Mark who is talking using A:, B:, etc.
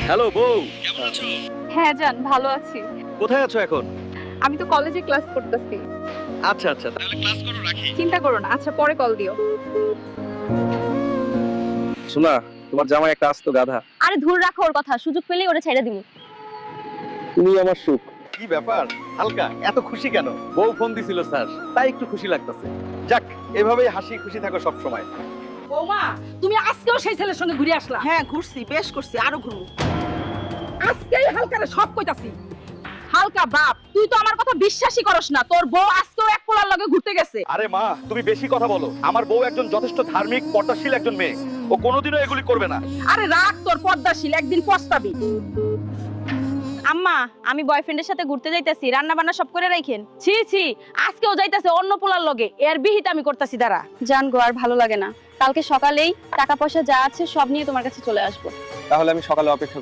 A: Hello বউ, কেমন আছো?
B: হ্যাঁ জান, ভালো আছি।
A: কোথায় আছো এখন?
B: আমি তো কলেজে ক্লাস করতেছি।
A: আচ্ছা আচ্ছা, তাহলে ক্লাস করো, রাখি।
B: চিন্তা করো না, আচ্ছা পরে কল দিও।
A: শোনা, তোমার জামাই একটা আস্ত গাধা।
C: আরে ধুর রাখো ওর কথা, সুযোগ পেলেই ওরে ছেড়ে দিমু।
A: তুমি আমার সুখ। কি ব্যাপার হালকা, এত খুশি কেন? বউ ফোন দিছিল স্যার, তাই একটু খুশি লাগতেছে। যাক, এভাবেই হাসি খুশি থাকো সব সময়।
D: বৌমা, তুমি আজকেও সেই ছেলের সঙ্গে ঘুরে আসলা?
E: হ্যাঁ ঘুরছি, বেশ করছি, আরো ঘুরবো।
D: আজকেই হালকারে সব কইতাছি। হালকা বাপ, তুই তো আমার কথা বিশ্বাসই করস না। তোর বউ আজকেও এক পোলার লগে ঘুরতে গেছে।
A: আরে মা, তুমি বেশি কথা বলো। আমার বউ একজন যথেষ্ট ধার্মিক পর্দাশীল একজন মেয়ে। ও কোনোদিনও এগুলি করবে না।
D: আরে রাখ তোর পর্দাশীল, একদিন পস্তাবি।
C: আম্মা, আমি বয়ফ্রেন্ডের সাথে ঘুরতে যাইতাছি, রান্না বান্না সব করে রাখেন। ছি ছি, আজকেও যাইতাছে অন্য পোলার লগে, এর বিহিত আমি করতাছি দাঁড়া।
B: জান গো, আর ভালো লাগে না। কালকে সকালেই টাকা পয়সা যা আছে সব নিয়ে তোমার কাছে চলে আসবো।
A: তাহলে আমি সকালে অপেক্ষা